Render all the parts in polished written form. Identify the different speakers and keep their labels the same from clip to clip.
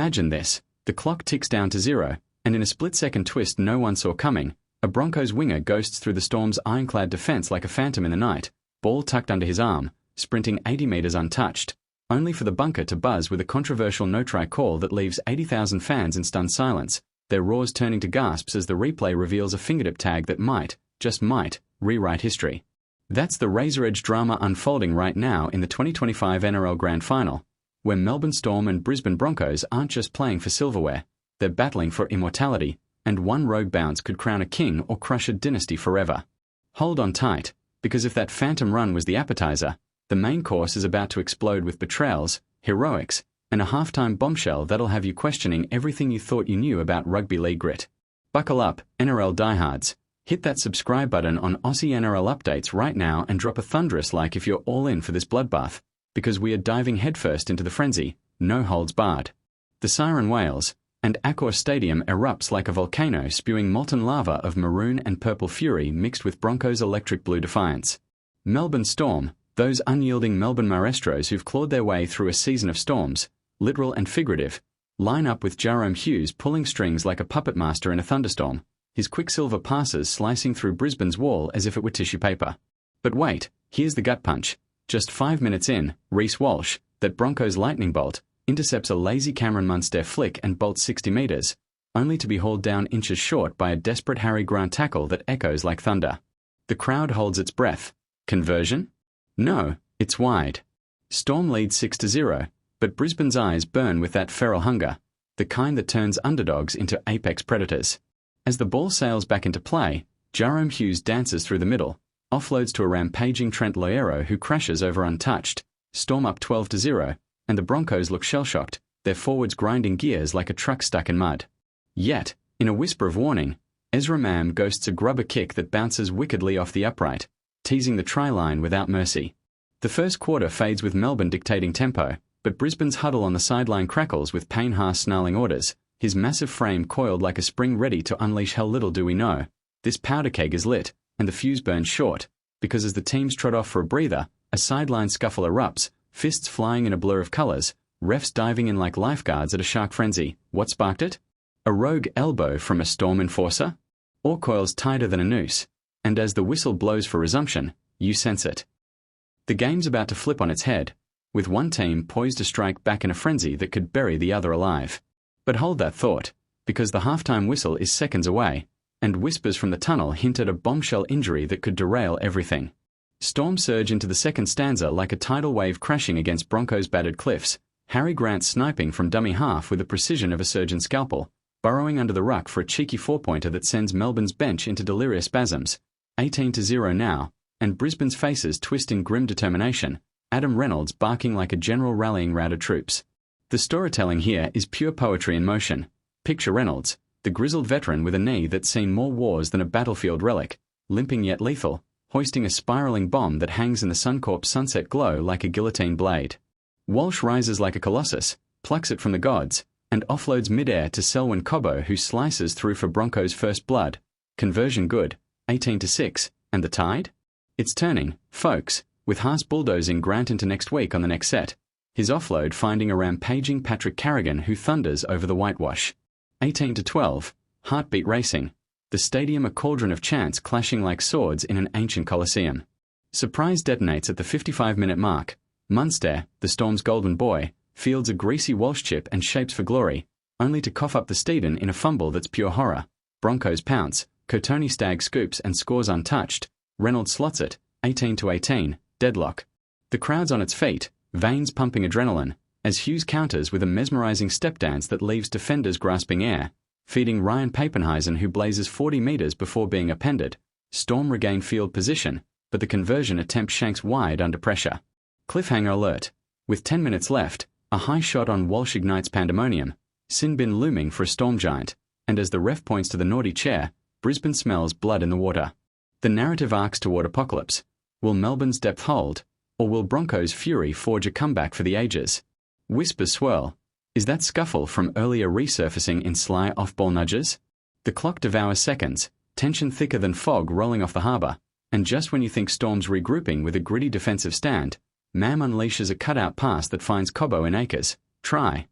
Speaker 1: Imagine this, the clock ticks down to 0, and in a split-second twist no one saw coming, a Broncos winger ghosts through the Storm's ironclad defense like a phantom in the night, ball tucked under his arm, sprinting 80 meters untouched, only for the bunker to buzz with a controversial no-try call that leaves 80,000 fans in stunned silence, their roars turning to gasps as the replay reveals a fingertip tag that might, just might, rewrite history. That's the razor-edge drama unfolding right now in the 2025 NRL Grand Final, where Melbourne Storm and Brisbane Broncos aren't just playing for silverware, they're battling for immortality, and one rogue bounce could crown a king or crush a dynasty forever. Hold on tight, because if that phantom run was the appetizer, the main course is about to explode with betrayals, heroics, and a halftime bombshell that'll have you questioning everything you thought you knew about rugby league grit. Buckle up, NRL diehards. Hit that subscribe button on Aussie NRL updates right now and drop a thunderous like if you're all in for this bloodbath, because we are diving headfirst into the frenzy, no holds barred. The siren wails, and Accor Stadium erupts like a volcano spewing molten lava of maroon and purple fury mixed with Broncos' electric blue defiance. Melbourne Storm, those unyielding Melbourne maestros who've clawed their way through a season of storms, literal and figurative, line up with Jahrome Hughes pulling strings like a puppet master in a thunderstorm, his quicksilver passes slicing through Brisbane's wall as if it were tissue paper. But wait, here's the gut punch. Just 5 minutes in, Reece Walsh, that Broncos lightning bolt, intercepts a lazy Cameron Munster flick and bolts 60 metres, only to be hauled down inches short by a desperate Harry Grant tackle that echoes like thunder. The crowd holds its breath. Conversion? No, it's wide. Storm leads 6-0, but Brisbane's eyes burn with that feral hunger, the kind that turns underdogs into apex predators. As the ball sails back into play, Jahrome Hughes dances through the middle, offloads to a rampaging Trent Loiero who crashes over untouched, Storm up 12-0, and the Broncos look shell-shocked, their forwards grinding gears like a truck stuck in mud. Yet, in a whisper of warning, Ezra Mam ghosts a grubber kick that bounces wickedly off the upright, teasing the try line without mercy. The first quarter fades with Melbourne dictating tempo, but Brisbane's huddle on the sideline crackles with Payne Haas snarling orders, his massive frame coiled like a spring ready to unleash hell. Little do we know, this powder keg is lit, and the fuse burns short, because as the teams trot off for a breather, a sideline scuffle erupts, fists flying in a blur of colours, refs diving in like lifeguards at a shark frenzy. What sparked it? A rogue elbow from a Storm enforcer? Or coils tighter than a noose, and as the whistle blows for resumption, you sense it. The game's about to flip on its head, with one team poised to strike back in a frenzy that could bury the other alive. But hold that thought, because the halftime whistle is seconds away, and whispers from the tunnel hint at a bombshell injury that could derail everything. Storm surge into the second stanza like a tidal wave crashing against Broncos' battered cliffs, Harry Grant sniping from dummy half with the precision of a surgeon's scalpel, burrowing under the ruck for a cheeky four-pointer that sends Melbourne's bench into delirious spasms. 18-0 now, and Brisbane's faces twist in grim determination, Adam Reynolds barking like a general rallying routed troops. The storytelling here is pure poetry in motion. Picture Reynolds, the grizzled veteran with a knee that's seen more wars than a battlefield relic, limping yet lethal, hoisting a spiralling bomb that hangs in the Suncorp sunset glow like a guillotine blade. Walsh rises like a colossus, plucks it from the gods, and offloads mid-air to Selwyn Cobbo who slices through for Broncos' first blood. Conversion good, 18-6, and the tide? It's turning, folks, with Haas bulldozing Grant into next week on the next set, his offload finding a rampaging Patrick Carrigan who thunders over the whitewash. 18-12, heartbeat racing, the stadium a cauldron of chants clashing like swords in an ancient coliseum. Surprise detonates at the 55-minute mark. Munster, the Storm's golden boy, fields a greasy Walsh chip and shapes for glory, only to cough up the Steeden in a fumble that's pure horror. Broncos pounce, Kotoni Stagg scoops and scores untouched, Reynolds slots it, 18-18, deadlock. The crowd's on its feet, veins pumping adrenaline, as Hughes counters with a mesmerizing step dance that leaves defenders grasping air, feeding Ryan Papenhuisen who blazes 40 metres before being appended. Storm regain field position, but the conversion attempt shanks wide under pressure. Cliffhanger alert. With 10 minutes left, a high shot on Walsh ignites pandemonium, sin bin looming for a Storm giant, and as the ref points to the naughty chair, Brisbane smells blood in the water. The narrative arcs toward apocalypse. Will Melbourne's depth hold, or will Broncos' fury forge a comeback for the ages? Whispers swirl. Is that scuffle from earlier resurfacing in sly off-ball nudges? The clock devours seconds, tension thicker than fog rolling off the harbour, and just when you think Storm's regrouping with a gritty defensive stand, Mam unleashes a cutout pass that finds Cobbo in acres. Try.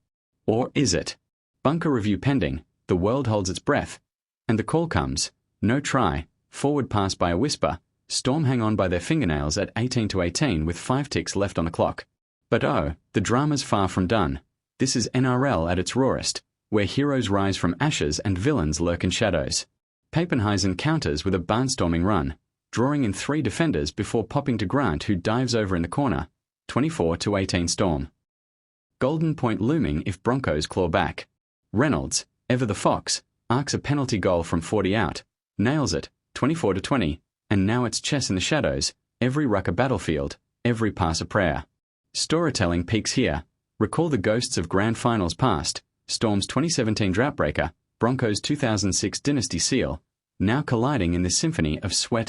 Speaker 1: Or is it? Bunker review pending, the world holds its breath. And the call comes, no try, forward pass by a whisper, Storm hang on by their fingernails at 18-18 with 5 ticks left on the clock. But oh, the drama's far from done. This is NRL at its rawest, where heroes rise from ashes and villains lurk in shadows. Papenhuisen counters with a barnstorming run, drawing in 3 defenders before popping to Grant, who dives over in the corner. 24-18 Storm. Golden point looming if Broncos claw back. Reynolds, ever the fox, arcs a penalty goal from 40 out, nails it, 24-20, and now it's chess in the shadows, every ruck a battlefield, every pass a prayer. Storytelling peaks here. Recall the ghosts of grand finals past, Storm's 2017 drought breaker, Broncos' 2006 dynasty seal, now colliding in this symphony of sweat